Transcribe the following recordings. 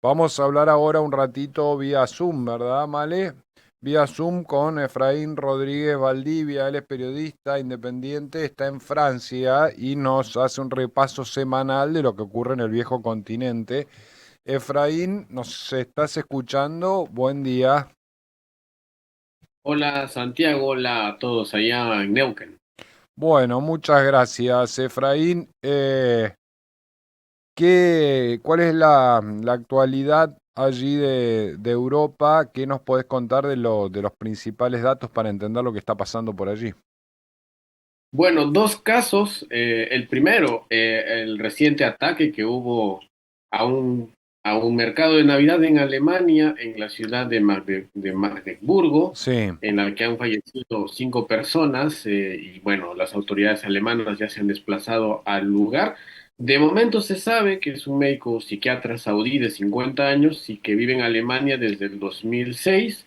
Vamos a hablar ahora un ratito vía Zoom, ¿verdad, Male? Vía Zoom con Efraín Rodríguez Valdivia, él es periodista independiente, está en Francia y nos hace un repaso semanal de lo que ocurre en el viejo continente. Efraín, ¿nos estás escuchando? Buen día. Hola Santiago, hola a todos allá en Neuquén. Bueno, muchas gracias, Efraín. ¿Cuál es la actualidad allí de Europa? ¿Qué nos podés contar de los principales datos para entender lo que está pasando por allí? Bueno, dos casos. El primero, el reciente ataque que hubo a un mercado de Navidad en Alemania, en la ciudad de Magdeburgo, Sí. en la que han fallecido 5 personas. Y bueno, las autoridades alemanas ya se han desplazado al lugar. De momento se sabe que es un médico psiquiatra saudí de 50 años y que vive en Alemania desde el 2006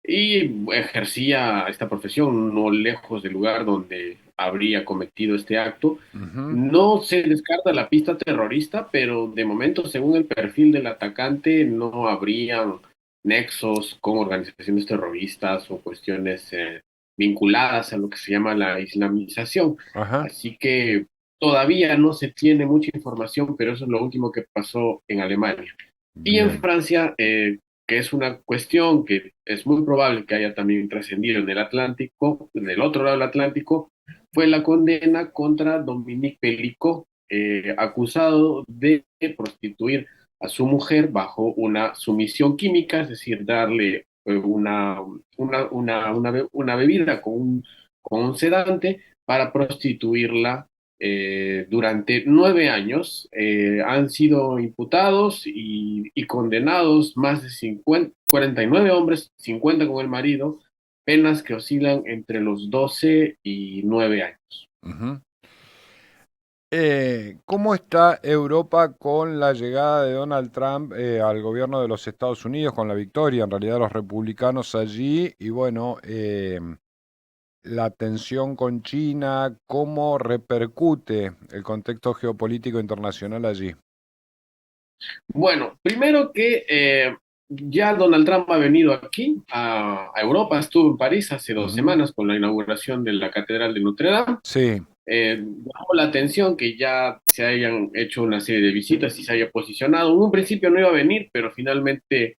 y ejercía esta profesión no lejos del lugar donde habría cometido este acto. Ujú. No se descarta la pista terrorista, pero de momento, según el perfil del atacante, no habrían nexos con organizaciones terroristas o cuestiones vinculadas a lo que se llama la islamización. Ajá. Así que todavía no se tiene mucha información, pero eso es lo último que pasó en Alemania. Y en Bien. Francia, que es una cuestión que es muy probable que haya también trascendido en el Atlántico, en el otro lado del Atlántico, fue la condena contra Dominique Pellicot, acusado de prostituir a su mujer bajo una sumisión química, es decir, darle una bebida con un sedante para prostituirla durante 9 años. Han sido imputados y condenados más de 49 hombres, 50 con el marido, penas que oscilan entre los 12 y 9 años. Ujú. ¿Cómo está Europa con la llegada de Donald Trump al gobierno de los Estados Unidos, con la victoria en realidad de los republicanos allí? Y bueno, la tensión con China, ¿cómo repercute el contexto geopolítico internacional allí? Bueno, primero que ya Donald Trump ha venido aquí a Europa, estuvo en París hace dos Ujú. semanas con la inauguración de la Catedral de Notre Dame. Sí. Llamó la atención que ya se hayan hecho una serie de visitas y se haya posicionado. En un principio no iba a venir, pero finalmente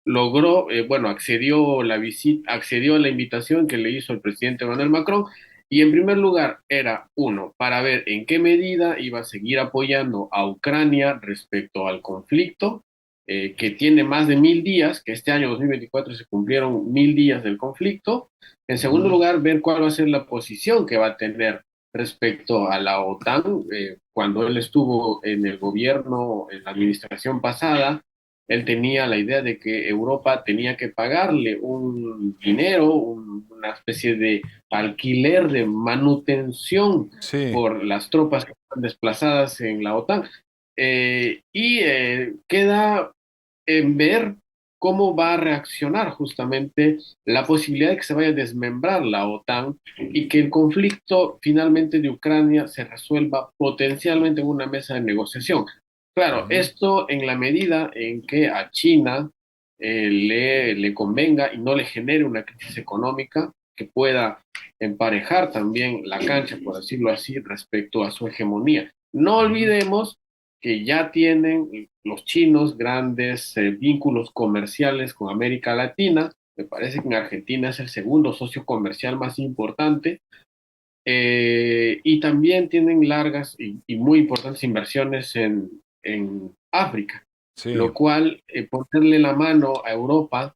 logró, bueno, accedió a la invitación que le hizo el presidente Emmanuel Macron. Y en primer lugar era uno, para ver en qué medida iba a seguir apoyando a Ucrania respecto al conflicto, que tiene más de 1000 días, que este año 2024 se cumplieron 1000 días del conflicto. En segundo Ujú. lugar, ver cuál va a ser la posición que va a tener respecto a la OTAN. Cuando él estuvo en el gobierno, en la administración pasada, él tenía la idea de que Europa tenía que pagarle un dinero, una especie de alquiler de manutención Sí. por las tropas que están desplazadas en la OTAN. Queda en ver cómo va a reaccionar justamente la posibilidad de que se vaya a desmembrar la OTAN y que el conflicto finalmente de Ucrania se resuelva potencialmente en una mesa de negociación. Claro, Ujú. esto en la medida en que a China le convenga y no le genere una crisis económica que pueda emparejar también la cancha, por decirlo así, respecto a su hegemonía. No Ujú. olvidemos que ya tienen los chinos grandes vínculos comerciales con América Latina. Me parece que en Argentina es el segundo socio comercial más importante. Y también tienen largas y muy importantes inversiones en África, Sí. lo cual ponerle la mano a Europa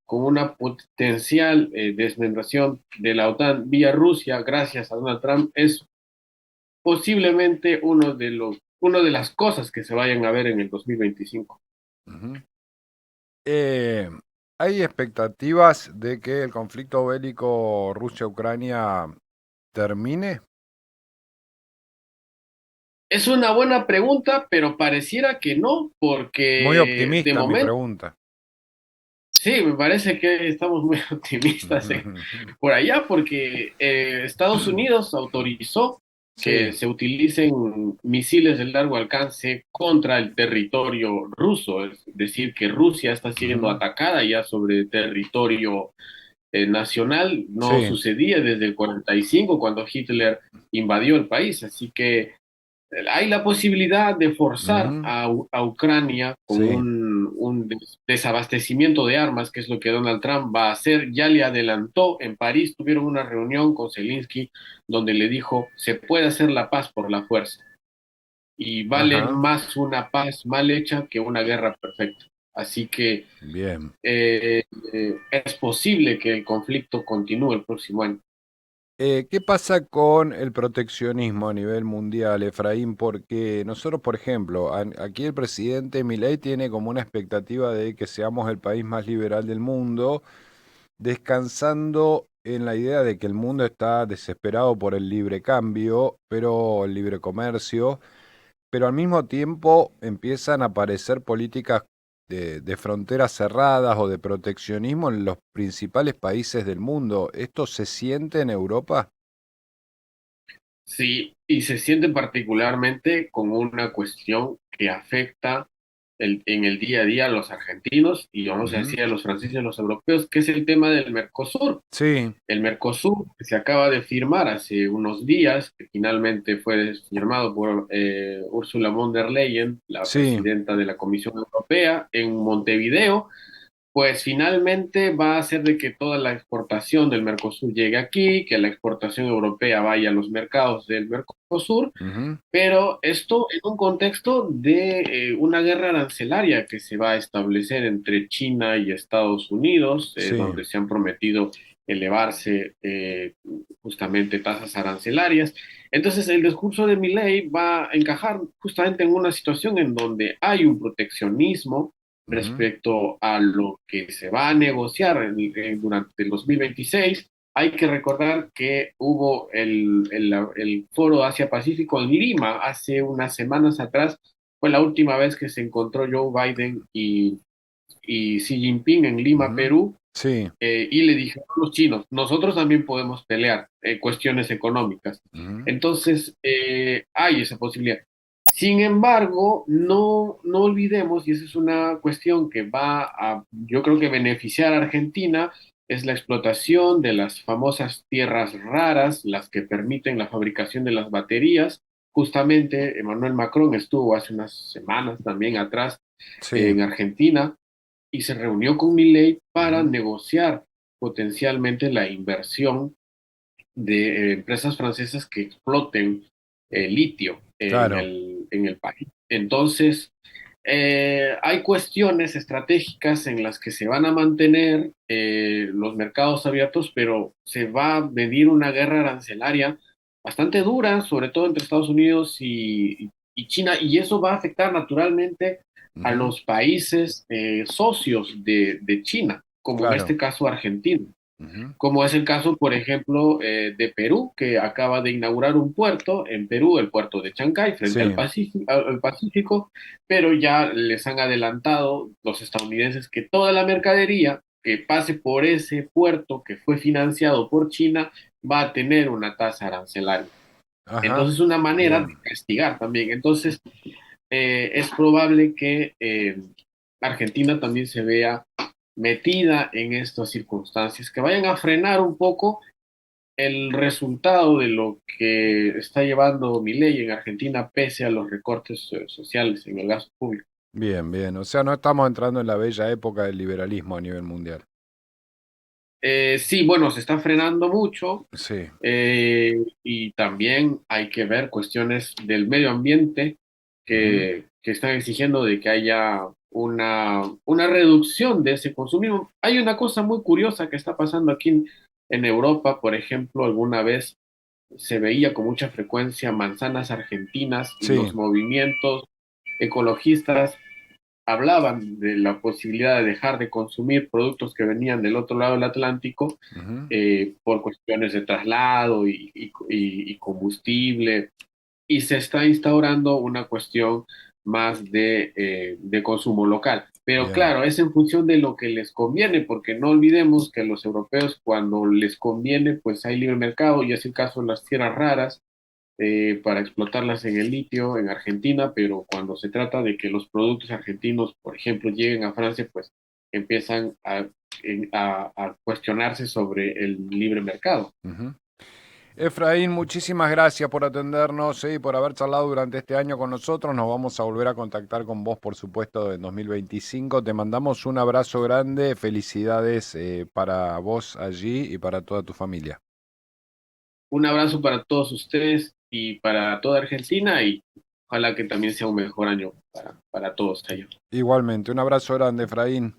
con una potencial desmembración de la OTAN vía Rusia, gracias a Donald Trump, es posiblemente una de las cosas que se vayan a ver en el 2025. Ujú. Eh, ¿Hay expectativas de que el conflicto bélico Rusia-Ucrania termine? Es una buena pregunta, pero pareciera que no, Muy porque de optimista mi momento, pregunta. sí, me parece que estamos muy optimistas por allá, porque Estados Unidos autorizó que Sí. se utilicen misiles de largo alcance contra el territorio ruso, es decir, que Rusia está siendo Ujú. atacada ya sobre territorio nacional. No Sí. sucedía desde el 45 cuando Hitler invadió el país, así que hay la posibilidad de forzar Ujú. a Ucrania con Sí. un desabastecimiento de armas, que es lo que Donald Trump va a hacer. Ya le adelantó, en París tuvieron una reunión con Zelensky donde le dijo, se puede hacer la paz por la fuerza y vale Ajá. más una paz mal hecha que una guerra perfecta. Así que Bien. es posible que el conflicto continúe el próximo año. ¿Qué pasa con el proteccionismo a nivel mundial, Efraín? Porque nosotros, por ejemplo, aquí el presidente Milei tiene como una expectativa de que seamos el país más liberal del mundo, descansando en la idea de que el mundo está desesperado por el libre cambio, pero el libre comercio, pero al mismo tiempo empiezan a aparecer políticas de fronteras cerradas o de proteccionismo en los principales países del mundo. ¿Esto se siente en Europa? Sí, y se siente particularmente con una cuestión que afecta en el día a día a los argentinos y vamos a Ujú. decir a los franceses y a los europeos, que es el tema del Mercosur. Sí, El Mercosur que se acaba de firmar hace unos días, que finalmente fue firmado por Ursula von der Leyen, la sí. presidenta de la Comisión Europea, en Montevideo, pues finalmente va a hacer de que toda la exportación del Mercosur llegue aquí, que la exportación europea vaya a los mercados del Mercosur, Ujú. pero esto en un contexto de una guerra arancelaria que se va a establecer entre China y Estados Unidos, Sí. donde se han prometido elevarse justamente tasas arancelarias. Entonces, el discurso de Milei va a encajar justamente en una situación en donde hay un proteccionismo Ujú. respecto a lo que se va a negociar durante el 2026. Hay que recordar que hubo el foro Asia-Pacífico en Lima hace unas semanas atrás. Fue la última vez que se encontró Joe Biden y Xi Jinping en Lima, Ujú. Perú, Sí. y le dijeron a los chinos, nosotros también podemos pelear cuestiones económicas. Ujú. Entonces, hay esa posibilidad. Sin embargo, no olvidemos, y esa es una cuestión que va a, yo creo que beneficiar a Argentina, es la explotación de las famosas tierras raras, las que permiten la fabricación de las baterías. Justamente, Emmanuel Macron estuvo hace unas semanas también atrás Sí. en Argentina y se reunió con Milei para Ujú. negociar potencialmente la inversión de empresas francesas que exploten litio Claro. en el país. Entonces, hay cuestiones estratégicas en las que se van a mantener los mercados abiertos, pero se va a venir una guerra arancelaria bastante dura, sobre todo entre Estados Unidos y China, y eso va a afectar naturalmente a Ujú. los países socios de China, como en Claro. este caso Argentina, Ujú. como es el caso, por ejemplo, de Perú, que acaba de inaugurar un puerto en Perú, el puerto de Chancay, frente Sí. al Pacífico, pero ya les han adelantado los estadounidenses que toda la mercadería que pase por ese puerto que fue financiado por China va a tener una tasa arancelaria. Ajá. Entonces, una manera de Bien. castigar también. Entonces, es probable que Argentina también se vea metida en estas circunstancias que vayan a frenar un poco el resultado de lo que está llevando Milei en Argentina pese a los recortes sociales en el gasto público. Bien, bien. O sea, no estamos entrando en la bella época del liberalismo a nivel mundial. Sí, bueno, se está frenando mucho Sí. y también hay que ver cuestiones del medio ambiente Ujú. que están exigiendo de que haya una reducción de ese consumismo. Hay una cosa muy curiosa que está pasando aquí en Europa, por ejemplo, alguna vez se veía con mucha frecuencia manzanas argentinas y Sí. los movimientos ecologistas hablaban de la posibilidad de dejar de consumir productos que venían del otro lado del Atlántico Ujú. por cuestiones de traslado y combustible, y se está instaurando una cuestión más de consumo local. Pero Bien. claro, es en función de lo que les conviene, porque no olvidemos que los europeos cuando les conviene, pues hay libre mercado, y es el caso de las tierras raras, para explotarlas en el litio en Argentina, pero cuando se trata de que los productos argentinos, por ejemplo, lleguen a Francia, pues empiezan a cuestionarse sobre el libre mercado. Ujú. Efraín, muchísimas gracias por atendernos y por haber charlado durante este año con nosotros. Nos vamos a volver a contactar con vos, por supuesto, en 2025. Te mandamos un abrazo grande, felicidades para vos allí y para toda tu familia. Un abrazo para todos ustedes y para toda Argentina y ojalá que también sea un mejor año para todos ellos. Igualmente, un abrazo grande, Efraín.